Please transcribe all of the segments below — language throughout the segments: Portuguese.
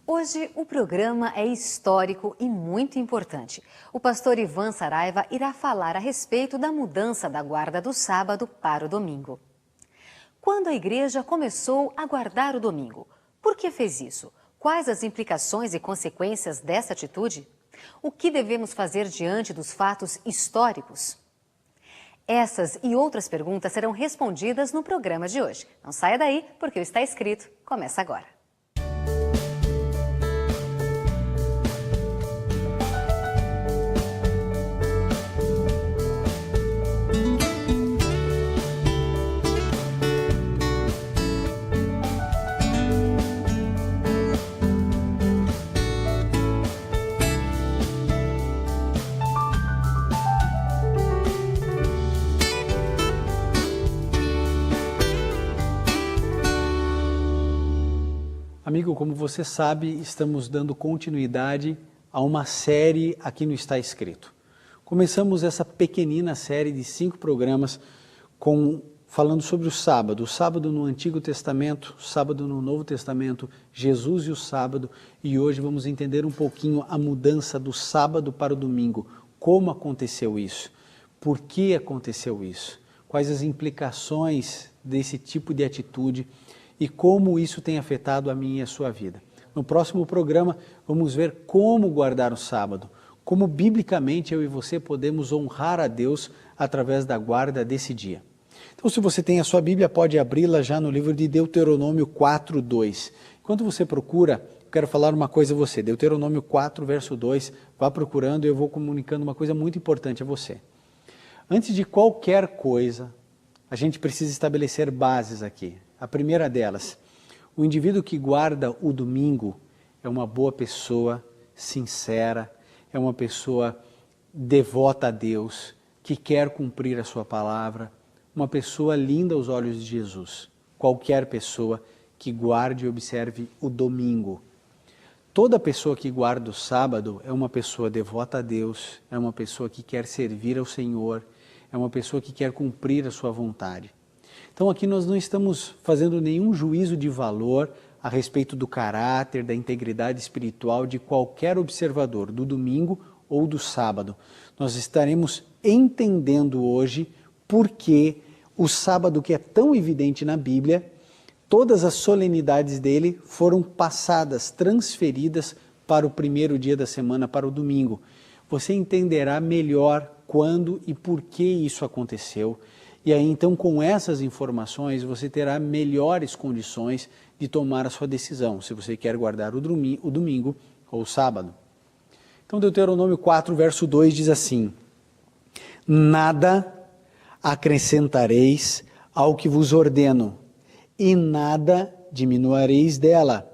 Hoje o programa é histórico e muito importante. O pastor Ivan Saraiva irá falar a respeito da mudança da guarda do sábado para o domingo. Quando a igreja começou a guardar o domingo? Por que fez isso? Quais as implicações e consequências dessa atitude? O que devemos fazer diante dos fatos históricos? Essas e outras perguntas serão respondidas no programa de hoje. Não saia daí, porque o Está Escrito começa agora. Amigo, como você sabe, estamos dando continuidade a uma série aqui no Está Escrito. Começamos essa pequenina série de 5 programas falando sobre o sábado no Antigo Testamento, o sábado no Novo Testamento, Jesus e o sábado, e hoje vamos entender um pouquinho a mudança do sábado para o domingo, como aconteceu isso, por que aconteceu isso, quais as implicações desse tipo de atitude e como isso tem afetado a minha e a sua vida. No próximo programa, vamos ver como guardar o sábado, como biblicamente eu e você podemos honrar a Deus através da guarda desse dia. Então, se você tem a sua Bíblia, pode abri-la já no livro de Deuteronômio 4:2. Enquanto você procura, eu quero falar uma coisa a você. Deuteronômio 4, verso 2, vá procurando e eu vou comunicando uma coisa muito importante a você. Antes de qualquer coisa, a gente precisa estabelecer bases aqui. A primeira delas, o indivíduo que guarda o domingo é uma boa pessoa, sincera, é uma pessoa devota a Deus, que quer cumprir a sua palavra, uma pessoa linda aos olhos de Jesus. Qualquer pessoa que guarde e observe o domingo. Toda pessoa que guarda o sábado é uma pessoa devota a Deus, é uma pessoa que quer servir ao Senhor, é uma pessoa que quer cumprir a sua vontade. Então aqui nós não estamos fazendo nenhum juízo de valor a respeito do caráter, da integridade espiritual de qualquer observador, do domingo ou do sábado. Nós estaremos entendendo hoje por que o sábado, que é tão evidente na Bíblia, todas as solenidades dele foram passadas, transferidas para o primeiro dia da semana, para o domingo. Você entenderá melhor quando e por que isso aconteceu. E aí, então, com essas informações, você terá melhores condições de tomar a sua decisão, se você quer guardar o domingo ou o sábado. Então, Deuteronômio 4, verso 2 diz assim: Nada acrescentareis ao que vos ordeno, e nada diminuireis dela,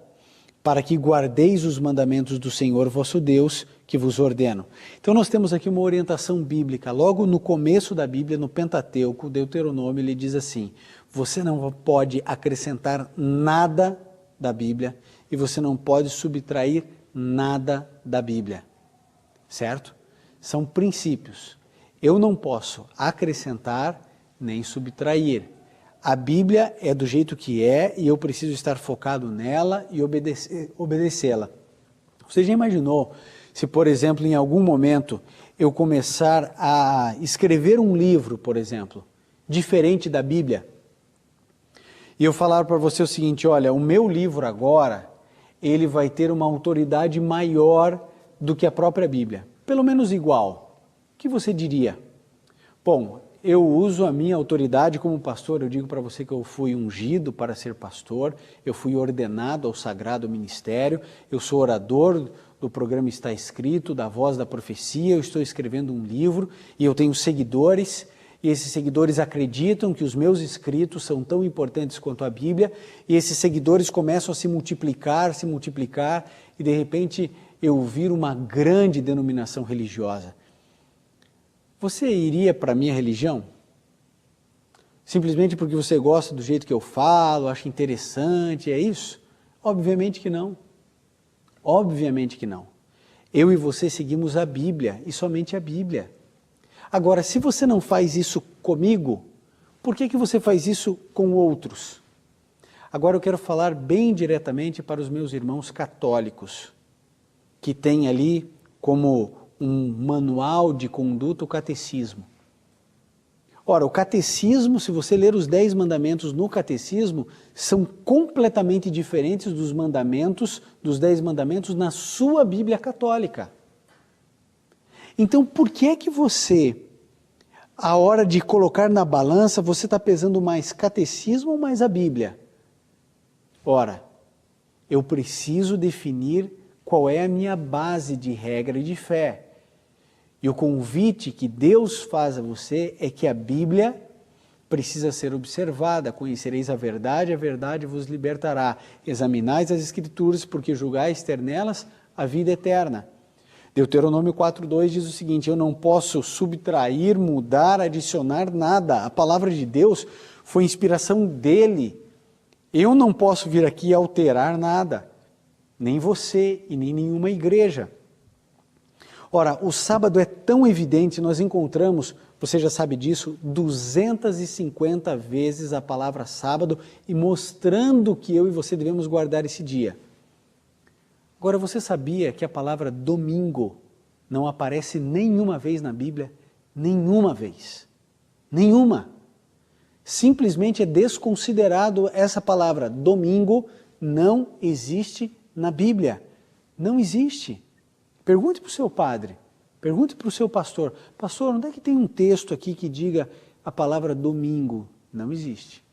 para que guardeis os mandamentos do Senhor vosso Deus, que vos ordeno. Então nós temos aqui uma orientação bíblica. Logo no começo da Bíblia, no Pentateuco, Deuteronômio, ele diz assim: você não pode acrescentar nada da Bíblia e você não pode subtrair nada da Bíblia. Certo? São princípios. Eu não posso acrescentar nem subtrair. A Bíblia é do jeito que é e eu preciso estar focado nela e obedecê-la. Você já imaginou se, por exemplo, em algum momento eu começar a escrever um livro, por exemplo, diferente da Bíblia, e eu falar para você o seguinte: olha, o meu livro agora, ele vai ter uma autoridade maior do que a própria Bíblia, pelo menos igual. O que você diria? Bom, eu uso a minha autoridade como pastor, eu digo para você que eu fui ungido para ser pastor, eu fui ordenado ao sagrado ministério, eu sou orador do programa Está Escrito, da Voz da Profecia, eu estou escrevendo um livro e eu tenho seguidores, e esses seguidores acreditam que os meus escritos são tão importantes quanto a Bíblia, e esses seguidores começam a se multiplicar, e de repente eu viro uma grande denominação religiosa. Você iria para a minha religião? Simplesmente porque você gosta do jeito que eu falo, acha interessante, é isso? Obviamente que não. Obviamente que não. Eu e você seguimos a Bíblia e somente a Bíblia. Agora, se você não faz isso comigo, por que você faz isso com outros? Agora eu quero falar bem diretamente para os meus irmãos católicos, que têm ali como um manual de conduta o catecismo. Ora, o catecismo, se você ler os 10 mandamentos no catecismo, são completamente diferentes dos mandamentos, dos 10 mandamentos na sua Bíblia católica. Então, por que é que você, a hora de colocar na balança, você está pesando mais catecismo ou mais a Bíblia? Ora, eu preciso definir qual é a minha base de regra e de fé. E o convite que Deus faz a você é que a Bíblia precisa ser observada. Conhecereis a verdade vos libertará. Examinais as Escrituras, porque julgais ter nelas a vida eterna. Deuteronômio 4:2 diz o seguinte: eu não posso subtrair, mudar, adicionar nada. A palavra de Deus foi inspiração dele. Eu não posso vir aqui e alterar nada, nem você e nem nenhuma igreja. Ora, o sábado é tão evidente, nós encontramos, você já sabe disso, 250 vezes a palavra sábado e mostrando que eu e você devemos guardar esse dia. Agora, você sabia que a palavra domingo não aparece nenhuma vez na Bíblia? Nenhuma vez. Nenhuma. Simplesmente é desconsiderado essa palavra. Domingo não existe na Bíblia. Não existe. Pergunte para o seu padre, pergunte para o seu pastor. Pastor, onde é que tem um texto aqui que diga a palavra domingo? Não existe.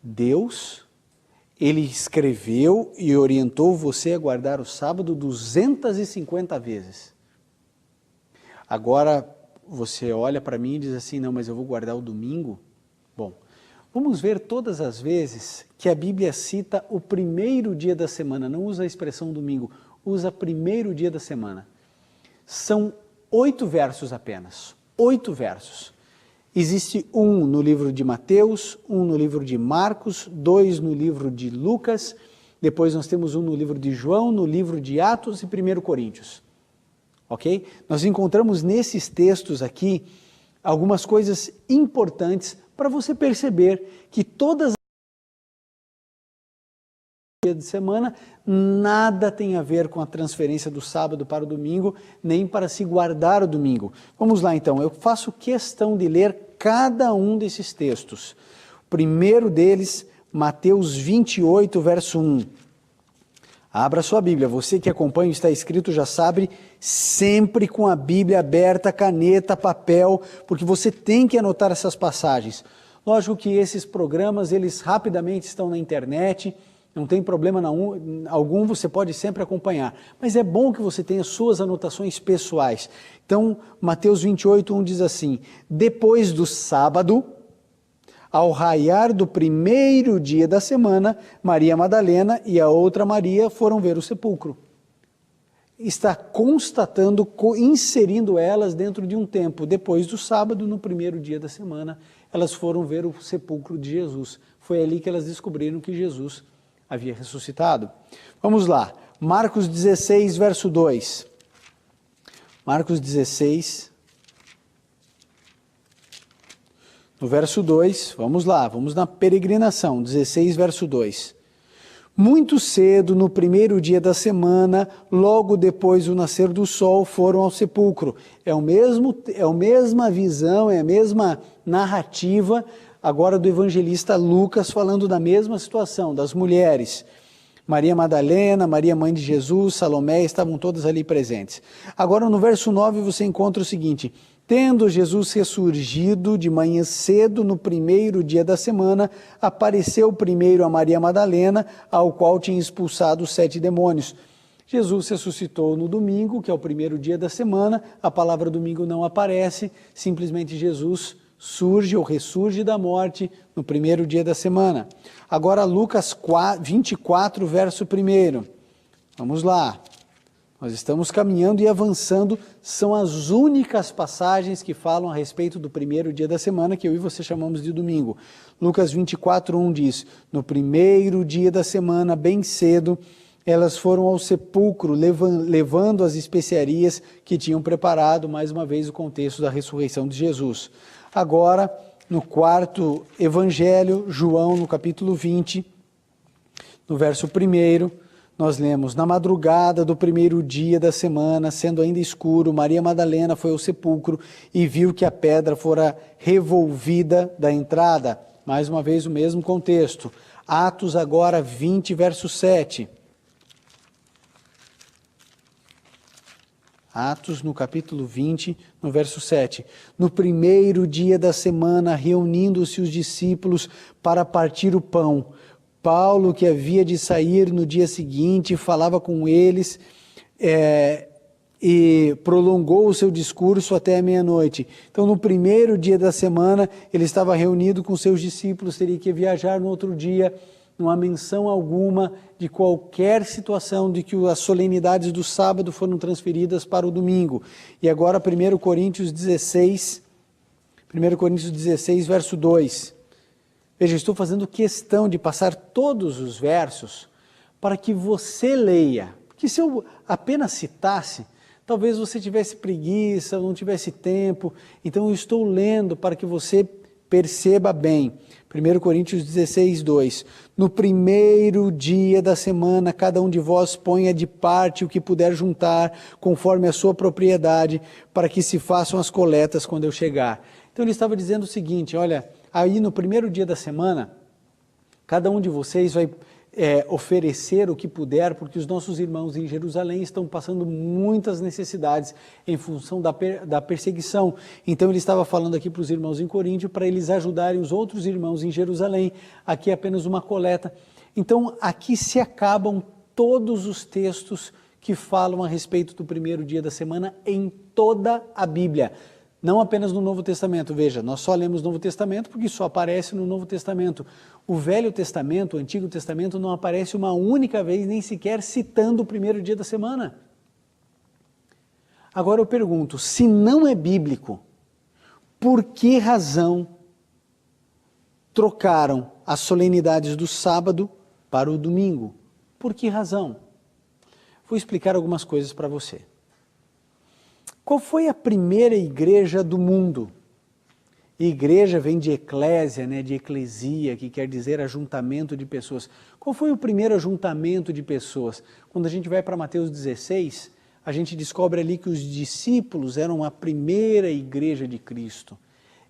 Deus, Ele escreveu e orientou você a guardar o sábado 250 vezes. Agora, você olha para mim e diz assim, não, mas eu vou guardar o domingo? Bom, vamos ver todas as vezes que a Bíblia cita o primeiro dia da semana, não usa a expressão domingo, usa primeiro dia da semana. São 8 versos apenas, 8 versos. Existe um no livro de Mateus, um no livro de Marcos, 2 no livro de Lucas, depois nós temos um no livro de João, no livro de Atos e 1 Coríntios. Ok? Nós encontramos nesses textos aqui algumas coisas importantes para você perceber que todas dia de semana, nada tem a ver com a transferência do sábado para o domingo, nem para se guardar o domingo. Vamos lá então, eu faço questão de ler cada um desses textos. O primeiro deles, Mateus 28, verso 1. Abra sua Bíblia, você que acompanha o Está Escrito já sabe, sempre com a Bíblia aberta, caneta, papel, porque você tem que anotar essas passagens. Lógico que esses programas, eles rapidamente estão na internet, não tem problema algum, você pode sempre acompanhar. Mas é bom que você tenha suas anotações pessoais. Então, Mateus 28, 1 diz assim, depois do sábado, ao raiar do primeiro dia da semana, Maria Madalena e a outra Maria foram ver o sepulcro. Está constatando, inserindo elas dentro de um tempo. Depois do sábado, no primeiro dia da semana, elas foram ver o sepulcro de Jesus. Foi ali que elas descobriram que Jesus havia ressuscitado. Vamos lá, Marcos 16, verso 2. Marcos 16, no verso 2, vamos lá, vamos na peregrinação, 16, verso 2. Muito cedo, no primeiro dia da semana, logo depois do nascer do sol, foram ao sepulcro. É a mesma visão, é a mesma narrativa agora do evangelista Lucas falando da mesma situação, das mulheres. Maria Madalena, Maria mãe de Jesus, Salomé, estavam todas ali presentes. Agora no verso 9 você encontra o seguinte, tendo Jesus ressurgido de manhã cedo no primeiro dia da semana, apareceu primeiro a Maria Madalena, ao qual tinha expulsado os 7 demônios. Jesus ressuscitou no domingo, que é o primeiro dia da semana, a palavra domingo não aparece, simplesmente Jesus surge ou ressurge da morte no primeiro dia da semana. Agora Lucas 24, verso 1. Vamos lá. Nós estamos caminhando e avançando, são as únicas passagens que falam a respeito do primeiro dia da semana, que eu e você chamamos de domingo. Lucas 24, 1 diz, no primeiro dia da semana, bem cedo, elas foram ao sepulcro, levando as especiarias que tinham preparado, mais uma vez o contexto da ressurreição de Jesus. Agora, no quarto evangelho, João, no capítulo 20, no verso 1, nós lemos: na madrugada do primeiro dia da semana, sendo ainda escuro, Maria Madalena foi ao sepulcro e viu que a pedra fora revolvida da entrada. Mais uma vez o mesmo contexto. Atos agora 20, verso 7. Atos, no capítulo 20, no verso 7. No primeiro dia da semana, reunindo-se os discípulos para partir o pão, Paulo, que havia de sair no dia seguinte, falava com eles e prolongou o seu discurso até a meia-noite. Então, no primeiro dia da semana, ele estava reunido com seus discípulos, teria que viajar no outro dia. Não há menção alguma de qualquer situação de que as solenidades do sábado foram transferidas para o domingo. E agora 1 Coríntios 16, verso 2. Veja, estou fazendo questão de passar todos os versos para que você leia. Porque se eu apenas citasse, talvez você tivesse preguiça, não tivesse tempo. Então eu estou lendo para que você perceba bem. 1 Coríntios 16, 2. No primeiro dia da semana, cada um de vós ponha de parte o que puder juntar, conforme a sua propriedade, para que se façam as coletas quando eu chegar. Então ele estava dizendo o seguinte: olha, aí no primeiro dia da semana, cada um de vocês vai oferecer o que puder, porque os nossos irmãos em Jerusalém estão passando muitas necessidades em função da perseguição. Então ele estava falando aqui para os irmãos em Coríntio, para eles ajudarem os outros irmãos em Jerusalém. Aqui é apenas uma coleta. Então aqui se acabam todos os textos que falam a respeito do primeiro dia da semana em toda a Bíblia. Não apenas no Novo Testamento. Veja, nós só lemos o Novo Testamento porque só aparece no Novo Testamento. O Velho Testamento, o Antigo Testamento, não aparece uma única vez, nem sequer citando o primeiro dia da semana. Agora eu pergunto, se não é bíblico, por que razão trocaram as solenidades do sábado para o domingo? Por que razão? Vou explicar algumas coisas para você. Qual foi a primeira igreja do mundo? Igreja vem de eclésia, de eclesia, que quer dizer ajuntamento de pessoas. Qual foi o primeiro ajuntamento de pessoas? Quando a gente vai para Mateus 16, a gente descobre ali que os discípulos eram a primeira igreja de Cristo.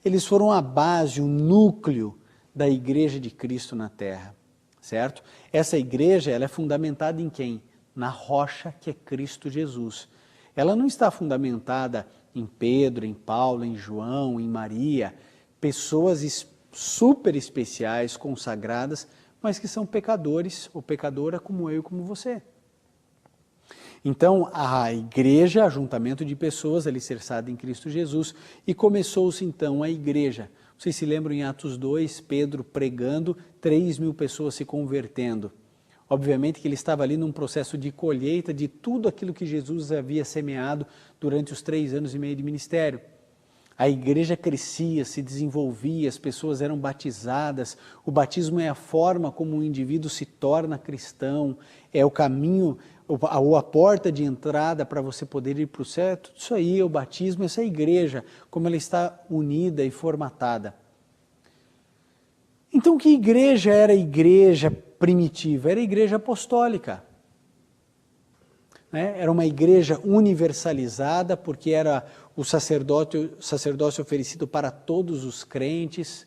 Eles foram a base, o núcleo da igreja de Cristo na terra, certo? Essa igreja, ela é fundamentada em quem? Na rocha que é Cristo Jesus. Ela não está fundamentada em Pedro, em Paulo, em João, em Maria, pessoas super especiais, consagradas, mas que são pecadores ou pecadora como eu e como você. Então, a igreja, ajuntamento de pessoas alicerçada em Cristo Jesus, e começou-se então a igreja. Vocês se lembram em Atos 2, Pedro pregando, 3.000 pessoas se convertendo. Obviamente que ele estava ali num processo de colheita de tudo aquilo que Jesus havia semeado durante os 3 anos e meio de ministério. A igreja crescia, se desenvolvia, as pessoas eram batizadas. O batismo é a forma como um indivíduo se torna cristão, é o caminho, ou a porta de entrada para você poder ir para o céu. Tudo isso aí é o batismo, essa igreja, como ela está unida e formatada. Então, que igreja era a igreja primitiva? Era a igreja apostólica. Era uma igreja universalizada, porque era o sacerdócio oferecido para todos os crentes.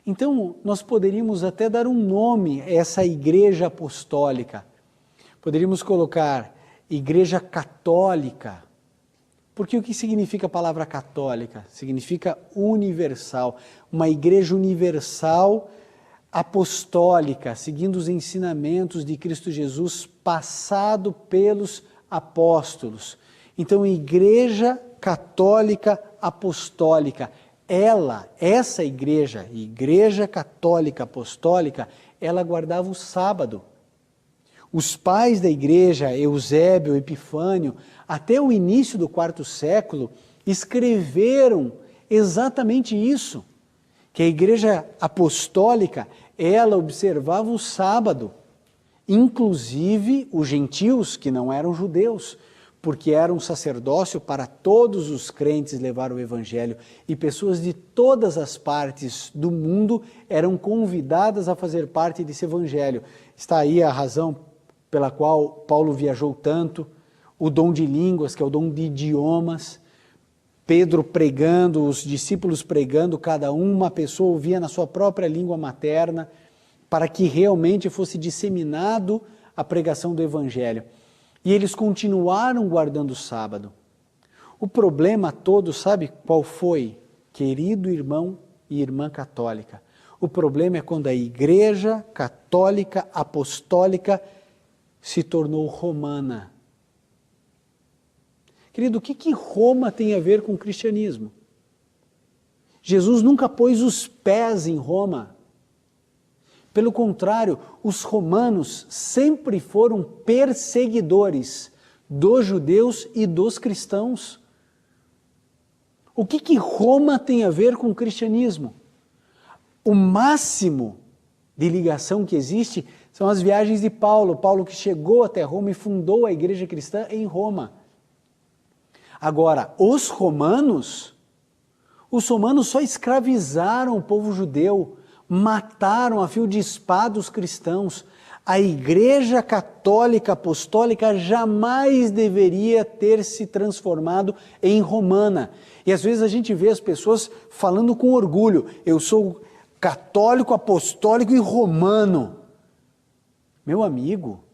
Então, nós poderíamos até dar um nome a essa igreja apostólica. Poderíamos colocar igreja católica. Porque o que significa a palavra católica? Significa universal. Uma igreja universal apostólica, seguindo os ensinamentos de Cristo Jesus, passado pelos apóstolos. Então, igreja católica apostólica, essa igreja católica apostólica, ela guardava o sábado. Os pais da igreja, Eusébio, Epifânio, até o início do 4º século, escreveram exatamente isso, que a igreja apostólica, ela observava o sábado, inclusive os gentios que não eram judeus, porque era um sacerdócio para todos os crentes levar o evangelho, e pessoas de todas as partes do mundo eram convidadas a fazer parte desse evangelho. Está aí a razão pela qual Paulo viajou tanto, o dom de línguas, que é o dom de idiomas, Pedro pregando, os discípulos pregando, cada uma pessoa ouvia na sua própria língua materna, para que realmente fosse disseminado a pregação do evangelho. E eles continuaram guardando o sábado. O problema todo, sabe qual foi? Querido irmão e irmã católica, o problema é quando a Igreja Católica Apostólica se tornou romana. Querido, o que Roma tem a ver com o cristianismo? Jesus nunca pôs os pés em Roma. Pelo contrário, os romanos sempre foram perseguidores dos judeus e dos cristãos. O que Roma tem a ver com o cristianismo? O máximo de ligação que existe são as viagens de Paulo. Paulo que chegou até Roma e fundou a igreja cristã em Roma. Agora, os romanos só escravizaram o povo judeu, mataram a fio de espada os cristãos. A Igreja Católica Apostólica jamais deveria ter se transformado em romana. E às vezes a gente vê as pessoas falando com orgulho, eu sou católico, apostólico e romano. Meu amigo,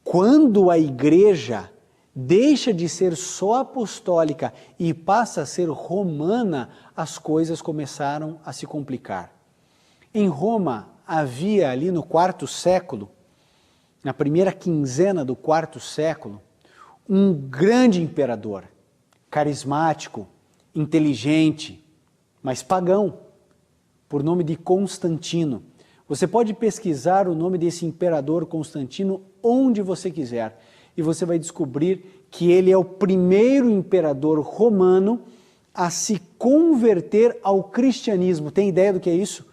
quando a igreja deixa de ser só apostólica e passa a ser romana, as coisas começaram a se complicar. Em Roma havia ali no quarto século, na primeira quinzena do quarto século, um grande imperador, carismático, inteligente, mas pagão, por nome de Constantino. Você pode pesquisar o nome desse imperador Constantino onde você quiser e você vai descobrir que ele é o primeiro imperador romano a se converter ao cristianismo. Tem ideia do que é isso?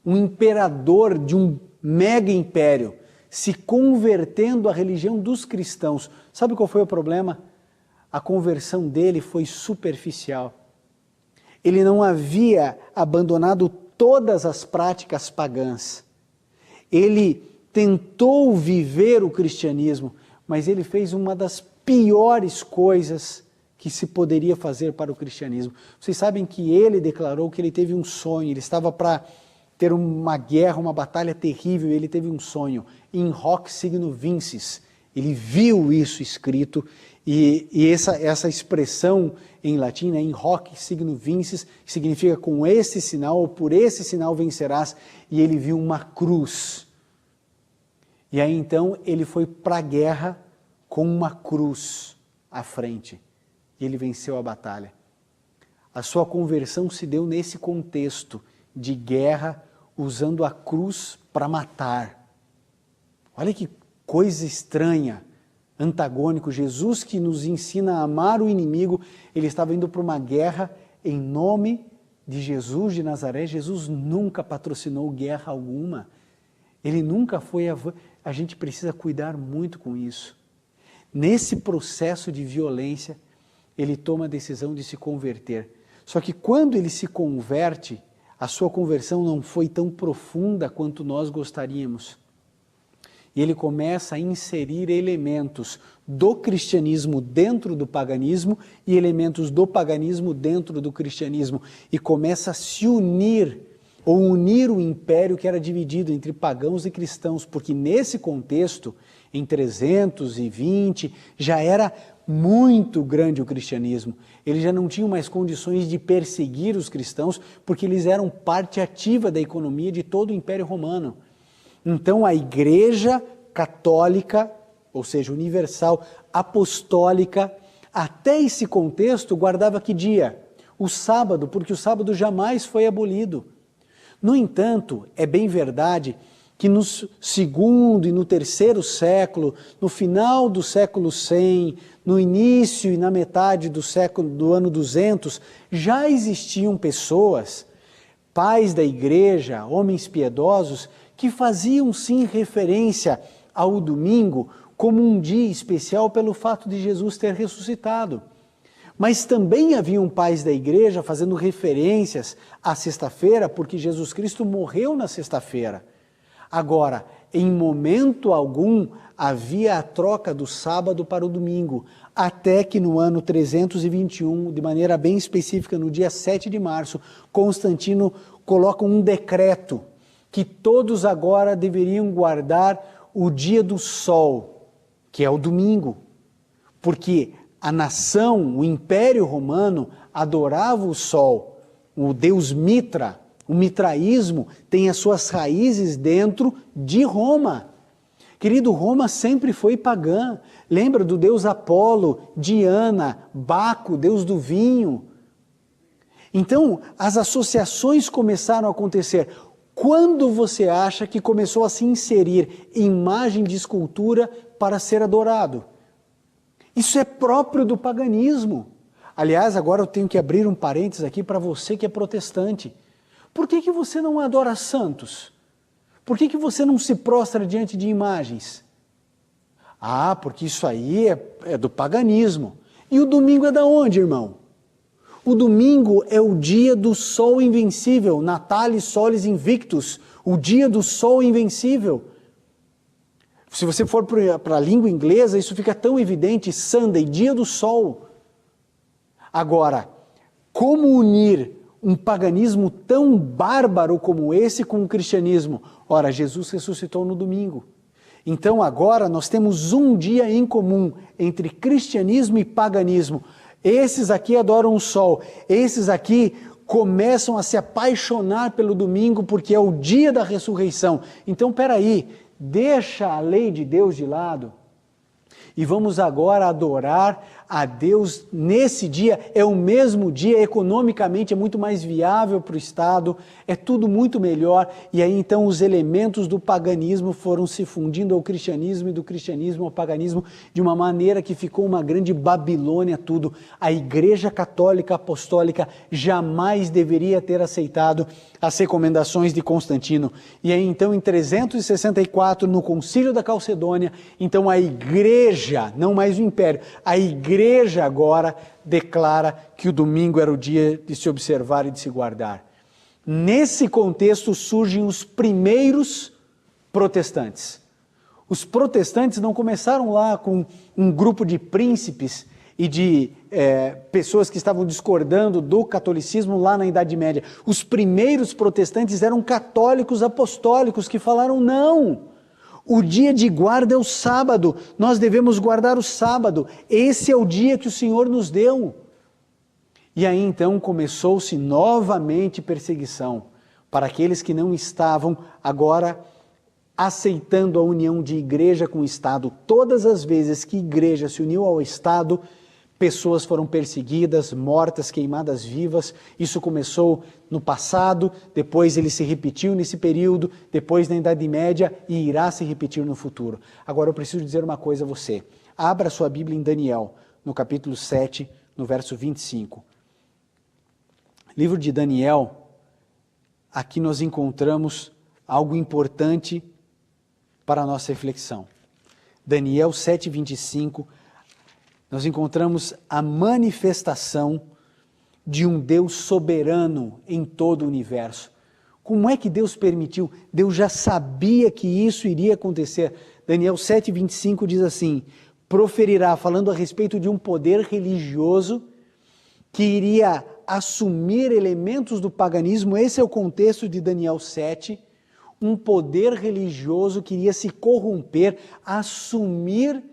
Um imperador de um mega império se convertendo à religião dos cristãos. Sabe qual foi o problema? A conversão dele foi superficial. Ele não havia abandonado todas as práticas pagãs. Ele tentou viver o cristianismo, mas ele fez uma das piores coisas que se poderia fazer para o cristianismo. Vocês sabem que ele declarou que ele teve um sonho, ele estava para ter uma guerra, uma batalha terrível, ele teve um sonho, in hoc signo vinces. Ele viu isso escrito e essa expressão em latim, né, in hoc signo vinces, significa com esse sinal ou por esse sinal vencerás, e ele viu uma cruz. E aí então ele foi para a guerra com uma cruz à frente e ele venceu a batalha. A sua conversão se deu nesse contexto de guerra, usando a cruz para matar. Olha que coisa estranha, antagônico. Jesus que nos ensina a amar o inimigo, ele estava indo para uma guerra em nome de Jesus de Nazaré. Jesus nunca patrocinou guerra alguma. Ele nunca foi... A gente precisa cuidar muito com isso. Nesse processo de violência, ele toma a decisão de se converter. Só que quando ele se converte, a sua conversão não foi tão profunda quanto nós gostaríamos. E ele começa a inserir elementos do cristianismo dentro do paganismo e elementos do paganismo dentro do cristianismo. E começa a se unir, ou unir o império que era dividido entre pagãos e cristãos, porque nesse contexto, em 320, já era muito grande o cristianismo. Eles já não tinham mais condições de perseguir os cristãos, porque eles eram parte ativa da economia de todo o Império Romano. Então a Igreja Católica, ou seja, universal, apostólica, até esse contexto guardava que dia? O sábado, porque o sábado jamais foi abolido. No entanto, é bem verdade que no segundo e no terceiro século, no final do século 100, no início e na metade do ano 200, já existiam pessoas, pais da igreja, homens piedosos, que faziam sim referência ao domingo como um dia especial pelo fato de Jesus ter ressuscitado. Mas também haviam pais da igreja fazendo referências à sexta-feira, porque Jesus Cristo morreu na sexta-feira. Agora, em momento algum, havia a troca do sábado para o domingo, até que no ano 321, de maneira bem específica, no dia 7 de março, Constantino coloca um decreto que todos agora deveriam guardar o dia do sol, que é o domingo, porque a nação, o Império Romano, adorava o sol, o deus Mitra. O mitraísmo tem as suas raízes dentro de Roma. Querido, Roma sempre foi pagã. Lembra do deus Apolo, Diana, Baco, deus do vinho. Então, as associações começaram a acontecer. Quando você acha que começou a se inserir imagem de escultura para ser adorado? Isso é próprio do paganismo. Aliás, agora eu tenho que abrir um parênteses aqui para você que é protestante. Por que você não adora santos? Por que você não se prostra diante de imagens? Ah, porque isso aí é do paganismo. E o domingo é da onde, irmão? O domingo é o dia do sol invencível, Natalis Solis Invictus, o dia do sol invencível. Se você for para a língua inglesa, isso fica tão evidente, Sunday, dia do sol. Agora, como unir um paganismo tão bárbaro como esse com o cristianismo? Ora, Jesus ressuscitou no domingo. Então agora nós temos um dia em comum entre cristianismo e paganismo. Esses aqui adoram o sol, esses aqui começam a se apaixonar pelo domingo porque é o dia da ressurreição. Então, peraí, deixa a lei de Deus de lado e vamos agora adorar a Deus nesse dia. É o mesmo dia, economicamente é muito mais viável para o Estado, é tudo muito melhor. E aí então os elementos do paganismo foram se fundindo ao cristianismo e do cristianismo ao paganismo de uma maneira que ficou uma grande Babilônia tudo. A Igreja Católica Apostólica jamais deveria ter aceitado as recomendações de Constantino. E aí então em 364, no Concílio da Calcedônia, então a Igreja, não mais o Império, a Igreja agora declara que o domingo era o dia de se observar e de se guardar. Nesse contexto surgem os primeiros protestantes. Os protestantes não começaram lá com um grupo de príncipes e de pessoas que estavam discordando do catolicismo lá na Idade Média. Os primeiros protestantes eram católicos apostólicos que falaram não. O dia de guarda é o sábado, nós devemos guardar o sábado, esse é o dia que o Senhor nos deu. E aí então começou-se novamente perseguição para aqueles que não estavam agora aceitando a união de igreja com o Estado. Todas as vezes que a igreja se uniu ao Estado, pessoas foram perseguidas, mortas, queimadas vivas. Isso começou no passado, depois ele se repetiu nesse período, depois na Idade Média e irá se repetir no futuro. Agora eu preciso dizer uma coisa a você. Abra sua Bíblia em Daniel, no capítulo 7, no verso 25. Livro de Daniel, aqui nós encontramos algo importante para a nossa reflexão. Daniel 7, 25, nós encontramos a manifestação de um Deus soberano em todo o universo. Como é que Deus permitiu? Deus já sabia que isso iria acontecer. Daniel 7, 25 diz assim, proferirá, falando a respeito de um poder religioso que iria assumir elementos do paganismo, esse é o contexto de Daniel 7, um poder religioso que iria se corromper, assumir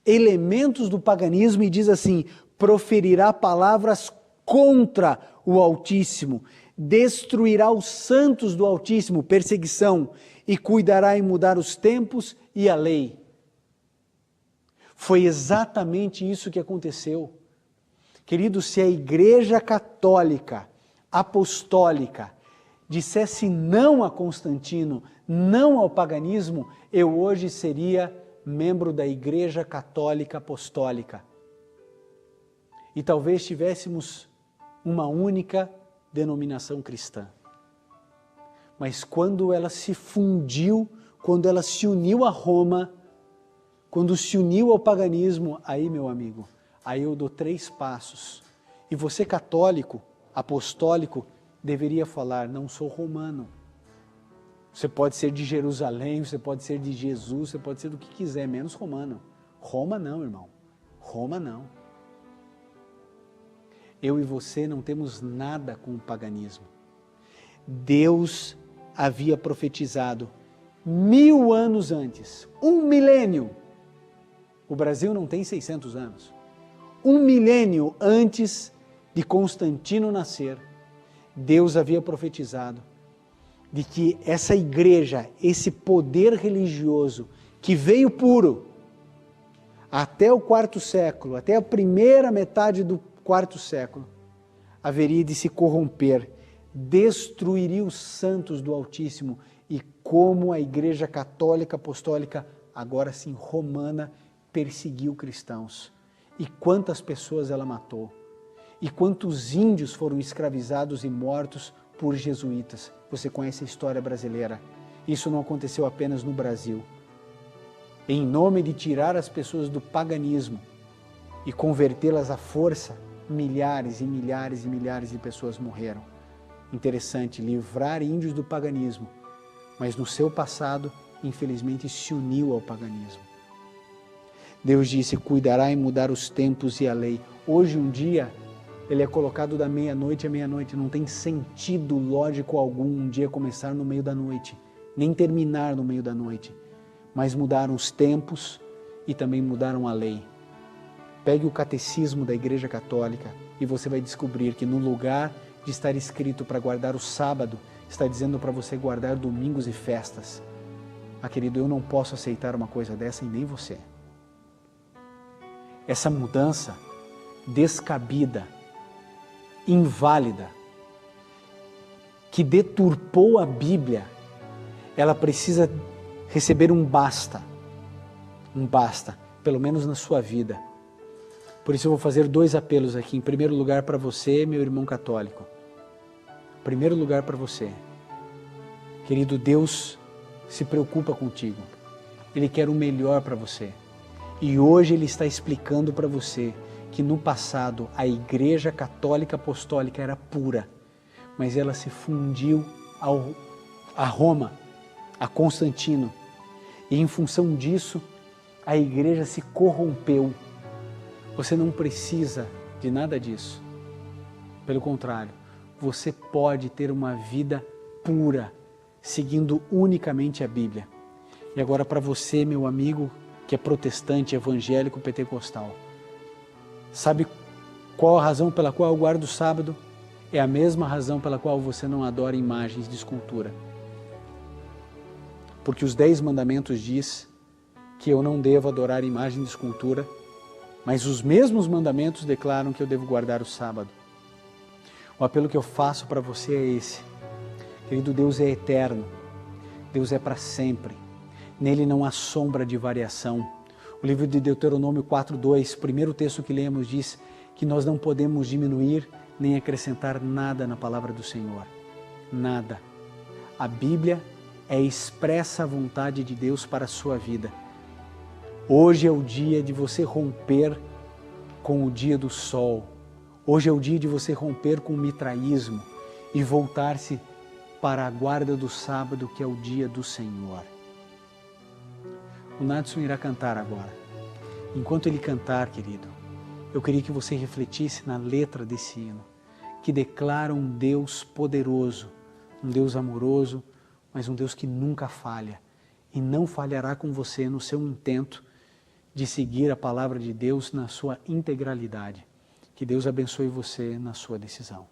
elementos do paganismo e diz assim, proferirá palavras contra o Altíssimo, destruirá os santos do Altíssimo, perseguição, e cuidará em mudar os tempos e a lei. Foi exatamente isso que aconteceu. Querido, se a Igreja Católica Apostólica dissesse não a Constantino, não ao paganismo, eu hoje seria membro da Igreja Católica Apostólica. E talvez tivéssemos uma única denominação cristã. Mas quando ela se fundiu, quando ela se uniu a Roma, quando se uniu ao paganismo, aí, meu amigo, aí eu dou 3 passos. E você, católico, apostólico, deveria falar: não sou romano. Você pode ser de Jerusalém, você pode ser de Jesus, você pode ser do que quiser, menos romano. Roma não, irmão. Roma não. Eu e você não temos nada com o paganismo. Deus havia profetizado 1000 anos antes, 1 milênio. O Brasil não tem 600 anos. 1 milênio antes de Constantino nascer, Deus havia profetizado de que essa igreja, esse poder religioso que veio puro até o 4º século, até a primeira metade do 4º século, haveria de se corromper, destruiria os santos do Altíssimo, e como a igreja católica apostólica, agora sim romana, perseguiu cristãos. E quantas pessoas ela matou, e quantos índios foram escravizados e mortos por jesuítas. Você conhece a história brasileira. Isso não aconteceu apenas no Brasil. Em nome de tirar as pessoas do paganismo e convertê-las à força, milhares e milhares e milhares de pessoas morreram. Interessante, livrar índios do paganismo, mas no seu passado, infelizmente, se uniu ao paganismo. Deus disse: cuidará em mudar os tempos e a lei. Hoje, um dia, ele é colocado da meia-noite à meia-noite. Não tem sentido lógico algum um dia começar no meio da noite, nem terminar no meio da noite. Mas mudaram os tempos e também mudaram a lei. Pegue o catecismo da Igreja Católica e você vai descobrir que no lugar de estar escrito para guardar o sábado, está dizendo para você guardar domingos e festas. Ah, querido, eu não posso aceitar uma coisa dessa e nem você. Essa mudança descabida, inválida, que deturpou a Bíblia, ela precisa receber um basta, pelo menos na sua vida. Por isso eu vou fazer 2 apelos aqui. Em primeiro lugar para você, meu irmão católico. Em primeiro lugar para você. Querido, Deus se preocupa contigo. Ele quer o melhor para você. E hoje Ele está explicando para você que no passado a Igreja Católica Apostólica era pura, mas ela se fundiu a Roma, a Constantino. E em função disso, a Igreja se corrompeu. Você não precisa de nada disso. Pelo contrário, você pode ter uma vida pura, seguindo unicamente a Bíblia. E agora para você, meu amigo, que é protestante, evangélico, pentecostal, sabe qual a razão pela qual eu guardo o sábado? É a mesma razão pela qual você não adora imagens de escultura. Porque os 10 mandamentos diz que eu não devo adorar imagem de escultura, mas os mesmos mandamentos declaram que eu devo guardar o sábado. O apelo que eu faço para você é esse. Querido, Deus é eterno, Deus é para sempre, nele não há sombra de variação. O livro de Deuteronômio 4:2, primeiro texto que lemos, diz que nós não podemos diminuir nem acrescentar nada na palavra do Senhor. Nada. A Bíblia é expressa a vontade de Deus para a sua vida. Hoje é o dia de você romper com o dia do sol. Hoje é o dia de você romper com o mitraísmo e voltar-se para a guarda do sábado, que é o dia do Senhor. O Nadson irá cantar agora. Enquanto ele cantar, querido, eu queria que você refletisse na letra desse hino, que declara um Deus poderoso, um Deus amoroso, mas um Deus que nunca falha e não falhará com você no seu intento de seguir a palavra de Deus na sua integralidade. Que Deus abençoe você na sua decisão.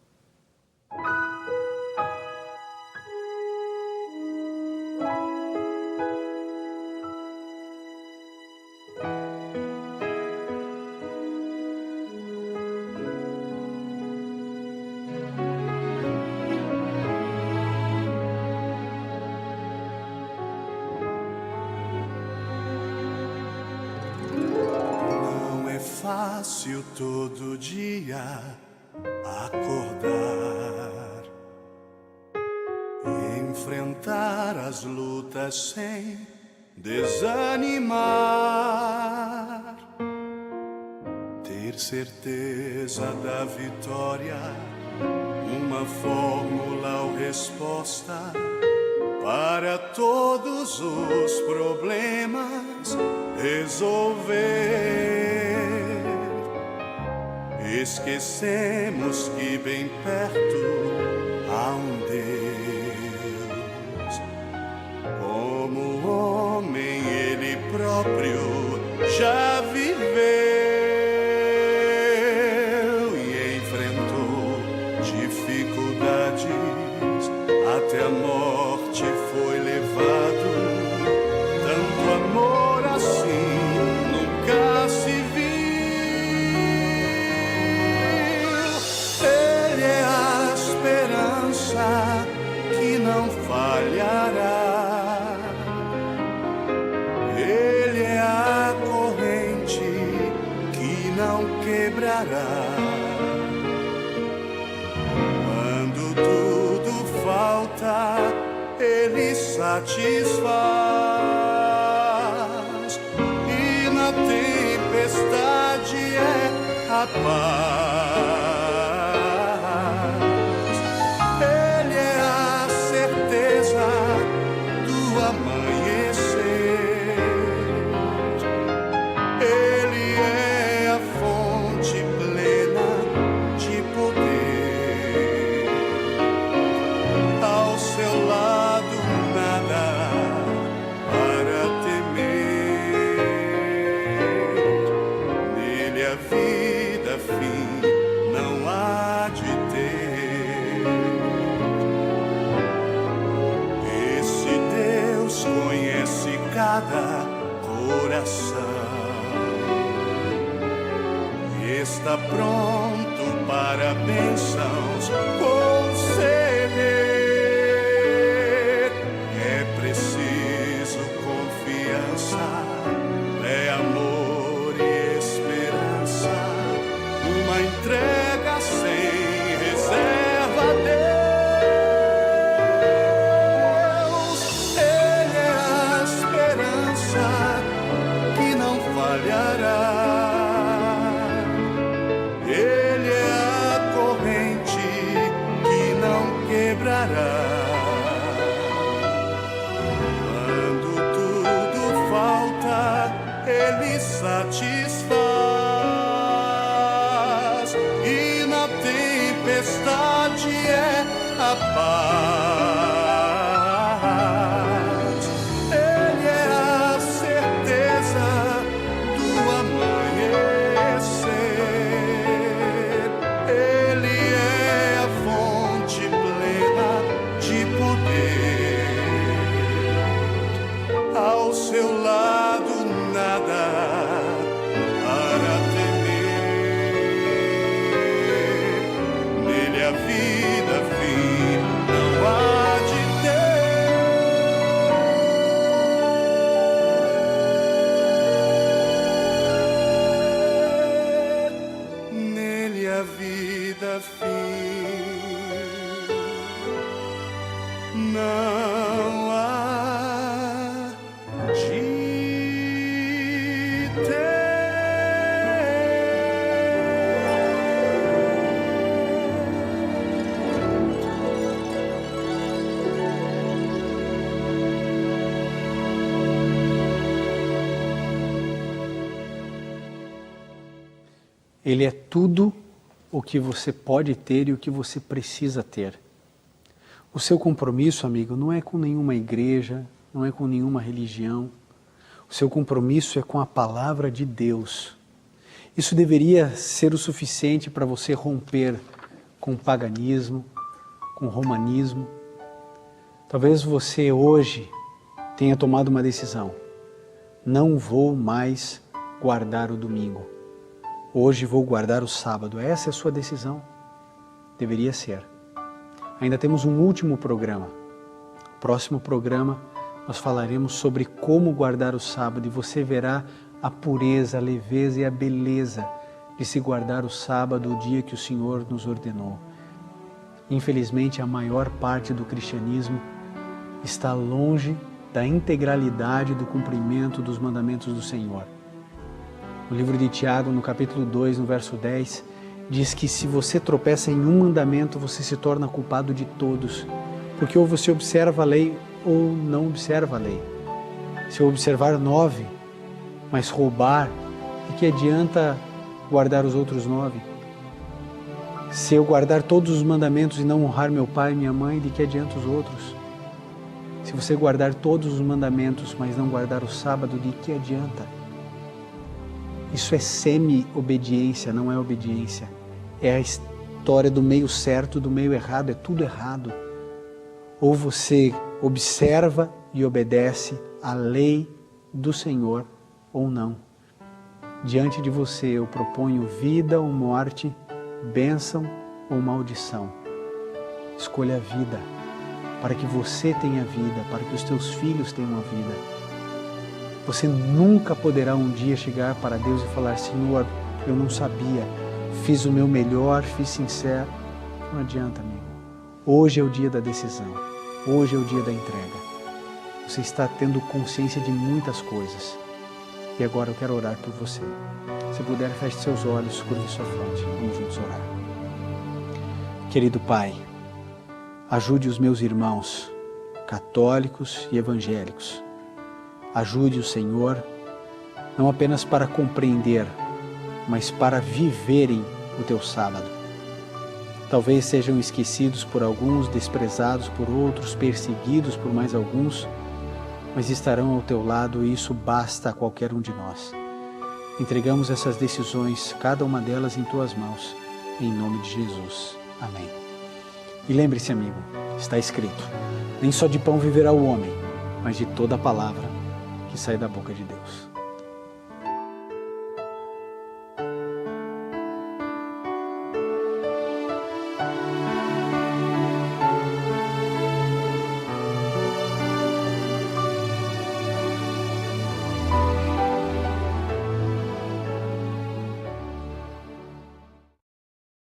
Fácil todo dia acordar e enfrentar as lutas sem desanimar. Ter certeza da vitória, uma fórmula ou resposta para todos os problemas resolver. Esquecemos que bem perto há um Deus. Como homem ele próprio já viveu e enfrentou dificuldades, até a morte foi levado. Tanto amor assim nunca se viu. Ele é a esperança que não falhará. Ele é a corrente que não quebrará. Quando tudo falta, ele satisfaz, e na tempestade é a paz. Ele é a certeza do amanhecer. Ele é a fonte plena de poder. Ao seu lado nada para temer. Nele a vida fim não há de ter. Esse Deus conhece cada coração e está pronto para bênçãos conceder. É preciso confiança, é amor e esperança, uma entrega sem reserva a Deus. Ele é a esperança que não falhará. Ele é a corrente que não quebrará. Quando tudo falta, ele satisfaz, e na tempestade é a paz. Ele é a certeza do amanhecer. Ele é a fonte plena de poder. Ao seu lado nada para temer. Nele a vida fim não há de ter. Nele a vida fim não há de ter. Ele é tudo o que você pode ter e o que você precisa ter. O seu compromisso, amigo, não é com nenhuma igreja, não é com nenhuma religião. O seu compromisso é com a palavra de Deus. Isso deveria ser o suficiente para você romper com o paganismo, com o romanismo. Talvez você hoje tenha tomado uma decisão. Não vou mais guardar o domingo. Hoje vou guardar o sábado. Essa é a sua decisão. Deveria ser. Ainda temos um último programa. No próximo programa nós falaremos sobre como guardar o sábado e você verá a pureza, a leveza e a beleza de se guardar o sábado, o dia que o Senhor nos ordenou. Infelizmente, a maior parte do cristianismo está longe da integralidade do cumprimento dos mandamentos do Senhor. No livro de Tiago, no capítulo 2, no verso 10, diz que se você tropeça em um mandamento, você se torna culpado de todos, porque ou você observa a lei ou não observa a lei. Se eu observar 9, mas roubar, de que adianta guardar os outros 9? Se eu guardar todos os mandamentos e não honrar meu pai e minha mãe, de que adianta os outros? Se você guardar todos os mandamentos, mas não guardar o sábado, de que adianta? Isso é semi-obediência, não é obediência. É a história do meio certo, do meio errado, é tudo errado. Ou você observa e obedece a lei do Senhor, ou não. Diante de você eu proponho vida ou morte, bênção ou maldição. Escolha a vida, para que você tenha vida, para que os teus filhos tenham a vida. Você nunca poderá um dia chegar para Deus e falar: Senhor, eu não sabia, fiz o meu melhor, fiz sincero. Não adianta, amigo. Hoje é o dia da decisão, hoje é o dia da entrega. Você está tendo consciência de muitas coisas. E agora eu quero orar por você. Se puder, feche seus olhos, curve sua fronte. Vamos juntos orar. Querido Pai, ajude os meus irmãos, católicos e evangélicos. Ajude o Senhor, não apenas para compreender, mas para viverem o Teu sábado. Talvez sejam esquecidos por alguns, desprezados por outros, perseguidos por mais alguns, mas estarão ao Teu lado e isso basta a qualquer um de nós. Entregamos essas decisões, cada uma delas em Tuas mãos, em nome de Jesus. Amém. E lembre-se, amigo, está escrito: nem só de pão viverá o homem, mas de toda a palavra que sai da boca de Deus.